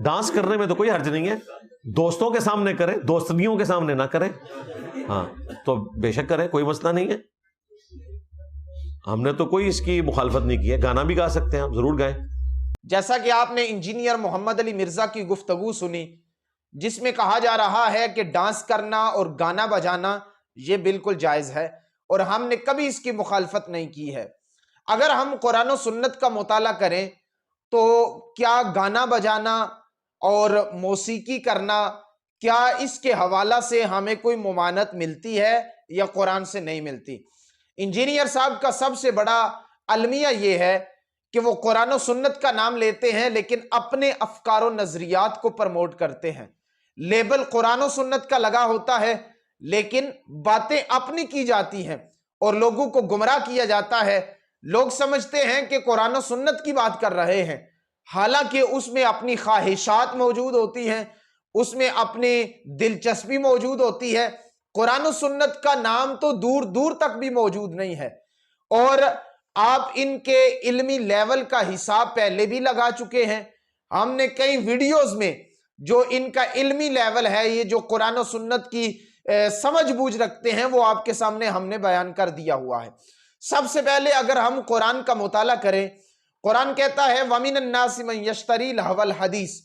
Dance کرنے میں تو کوئی حرج نہیں ہے، دوستوں کے سامنے کریں، دوستنیوں کے سامنے نہ کریں، ہاں تو بے شک کریں، کوئی مسئلہ نہیں ہے، ہم نے تو کوئی اس کی مخالفت نہیں کی ہے، گانا بھی گا سکتے ہیں، ہم ضرور گائیں۔ جیسا کہ آپ نے انجینئر محمد علی مرزا کی گفتگو سنی جس میں کہا جا رہا ہے کہ ڈانس کرنا اور گانا بجانا یہ بالکل جائز ہے اور ہم نے کبھی اس کی مخالفت نہیں کی ہے۔ اگر ہم قرآن و سنت کا مطالعہ کریں تو کیا گانا بجانا اور موسیقی کرنا، کیا اس کے حوالہ سے ہمیں کوئی ممانعت ملتی ہے یا قرآن سے نہیں ملتی؟ انجینئر صاحب کا سب سے بڑا المیہ یہ ہے کہ وہ قرآن و سنت کا نام لیتے ہیں لیکن اپنے افکار و نظریات کو پرموٹ کرتے ہیں۔ لیبل قرآن و سنت کا لگا ہوتا ہے لیکن باتیں اپنی کی جاتی ہیں اور لوگوں کو گمراہ کیا جاتا ہے۔ لوگ سمجھتے ہیں کہ قرآن و سنت کی بات کر رہے ہیں، حالانکہ اس میں اپنی خواہشات موجود ہوتی ہیں، اس میں اپنی دلچسپی موجود ہوتی ہے۔ قرآن و سنت کا نام تو دور دور تک بھی موجود نہیں ہے، اور آپ ان کے علمی لیول کا حساب پہلے بھی لگا چکے ہیں۔ ہم نے کئی ویڈیوز میں جو ان کا علمی لیول ہے، یہ جو قرآن و سنت کی سمجھ بوجھ رکھتے ہیں، وہ آپ کے سامنے ہم نے بیان کر دیا ہوا ہے۔ سب سے پہلے اگر ہم قرآن کا مطالعہ کریں، قرآن کہتا ہے وَمِنَ النَّاسِ مَن يَشْتَرِي لَهْوَ الْحَدِيثِ۔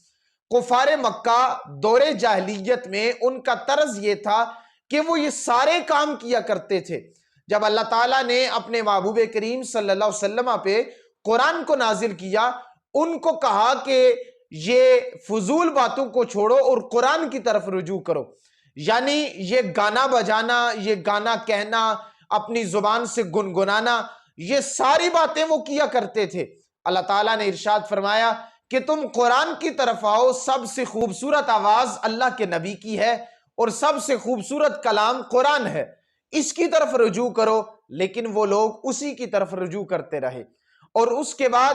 کفار مکہ دور جاہلیت میں ان کا طرز یہ تھا کہ وہ یہ سارے کام کیا کرتے تھے۔ جب اللہ تعالیٰ نے اپنے محبوب کریم صلی اللہ علیہ وسلم پہ قرآن کو نازل کیا، ان کو کہا کہ یہ فضول باتوں کو چھوڑو اور قرآن کی طرف رجوع کرو، یعنی یہ گانا بجانا، یہ گانا کہنا، اپنی زبان سے گنگنانا، یہ ساری باتیں وہ کیا کرتے تھے۔ اللہ تعالیٰ نے ارشاد فرمایا کہ تم قرآن کی طرف آؤ، سب سے خوبصورت آواز اللہ کے نبی کی ہے اور سب سے خوبصورت کلام قرآن ہے، اس کی طرف رجوع کرو۔ لیکن وہ لوگ اسی کی طرف رجوع کرتے رہے۔ اور اس کے بعد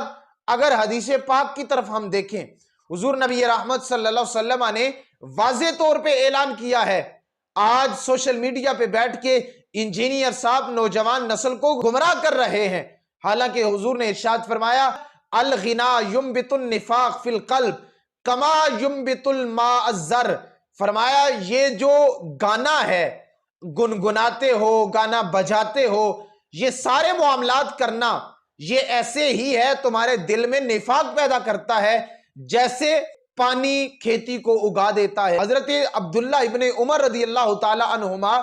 اگر حدیث پاک کی طرف ہم دیکھیں، حضور نبی رحمت صلی اللہ علیہ وسلم نے واضح طور پہ اعلان کیا ہے۔ آج سوشل میڈیا پہ بیٹھ کے انجینئر صاحب نوجوان نسل کو گمراہ کر رہے ہیں، حالانکہ حضور نے ارشاد فرمایا الغنا ينبت النفاق فی القلب کما ينبت الماء الزر۔ فرمایا یہ جو گانا ہے، گنگناتے ہو، گانا بجاتے ہو، یہ سارے معاملات کرنا، یہ ایسے ہی ہے تمہارے دل میں نفاق پیدا کرتا ہے جیسے پانی کھیتی کو اگا دیتا ہے۔ حضرت عبداللہ ابن عمر رضی اللہ تعالی عنہما،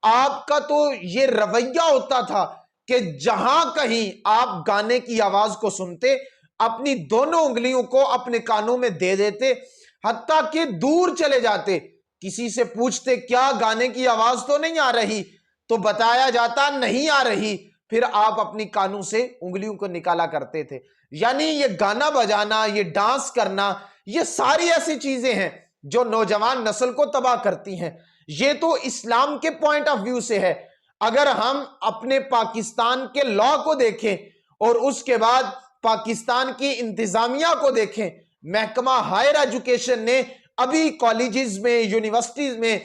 آپ کا تو یہ رویہ ہوتا تھا کہ جہاں کہیں آپ گانے کی آواز کو سنتے، اپنی دونوں انگلیوں کو اپنے کانوں میں دے دیتے، حتیٰ کہ دور چلے جاتے، کسی سے پوچھتے کیا گانے کی آواز تو نہیں آ رہی، تو بتایا جاتا نہیں آ رہی، پھر آپ اپنی کانوں سے انگلیوں کو نکالا کرتے تھے۔ یعنی یہ گانا بجانا، یہ ڈانس کرنا، یہ ساری ایسی چیزیں ہیں جو نوجوان نسل کو تباہ کرتی ہیں۔ یہ تو اسلام کے پوائنٹ آف ویو سے ہے۔ اگر ہم اپنے پاکستان کے لا کو دیکھیں اور اس کے بعد پاکستان کی انتظامیہ کو دیکھیں، محکمہ ہائر ایجوکیشن نے ابھی کالجز میں، یونیورسٹیز میں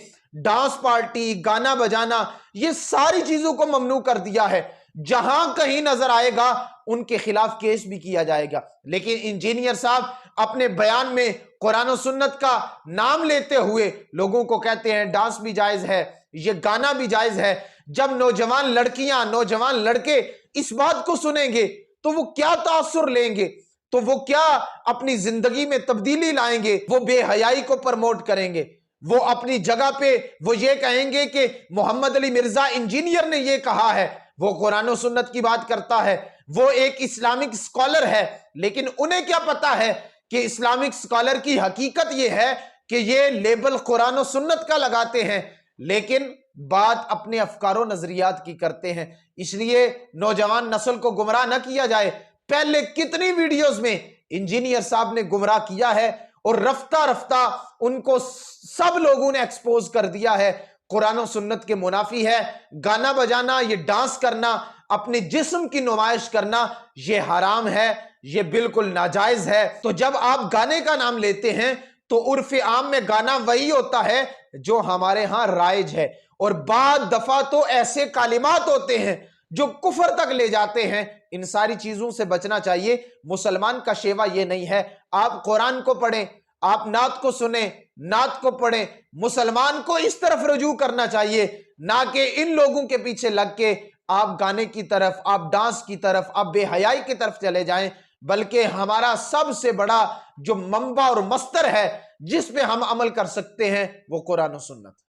ڈانس پارٹی، گانا بجانا، یہ ساری چیزوں کو ممنوع کر دیا ہے۔ جہاں کہیں نظر آئے گا ان کے خلاف کیس بھی کیا جائے گا۔ لیکن انجینئر صاحب اپنے بیان میں قرآن و سنت کا نام لیتے ہوئے لوگوں کو کہتے ہیں ڈانس بھی جائز ہے، یہ گانا بھی جائز ہے۔ جب نوجوان لڑکیاں، نوجوان لڑکے اس بات کو سنیں گے تو وہ کیا تاثر لیں گے، تو وہ کیا اپنی زندگی میں تبدیلی لائیں گے؟ وہ بے حیائی کو پرموٹ کریں گے، وہ اپنی جگہ پہ وہ یہ کہیں گے کہ محمد علی مرزا انجینئر نے یہ کہا ہے، وہ قرآن و سنت کی بات کرتا ہے، وہ ایک اسلامک اسکالر ہے۔ لیکن انہیں کیا پتا ہے کہ اسلامک اسکالر کی حقیقت یہ ہے کہ یہ لیبل قرآن و سنت کا لگاتے ہیں، لیکن بات اپنے افکار و نظریات کی کرتے ہیں۔ اس لیے نوجوان نسل کو گمراہ نہ کیا جائے۔ پہلے کتنی ویڈیوز میں انجینئر صاحب نے گمراہ کیا ہے اور رفتہ رفتہ ان کو سب لوگوں نے ایکسپوز کر دیا ہے۔ قرآن و سنت کے منافی ہے۔ گانا بجانا، یہ ڈانس کرنا، اپنے جسم کی نمائش کرنا، یہ حرام ہے، یہ بالکل ناجائز ہے۔ تو جب آپ گانے کا نام لیتے ہیں تو عرف عام میں گانا وہی ہوتا ہے جو ہمارے ہاں رائج ہے، اور بعض دفعہ تو ایسے کلمات ہوتے ہیں جو کفر تک لے جاتے ہیں۔ ان ساری چیزوں سے بچنا چاہیے۔ مسلمان کا شیوا یہ نہیں ہے۔ آپ قرآن کو پڑھیں، آپ نعت کو سنیں، نعت کو پڑھیں. مسلمان کو اس طرف رجوع کرنا چاہیے، نہ کہ ان لوگوں کے پیچھے لگ کے آپ گانے کی طرف، آپ ڈانس کی طرف، آپ بے حیائی کی طرف چلے جائیں. بلکہ ہمارا سب سے بڑا جو منبع اور مصدر ہے جس پہ ہم عمل کر سکتے ہیں وہ قرآن و سنت.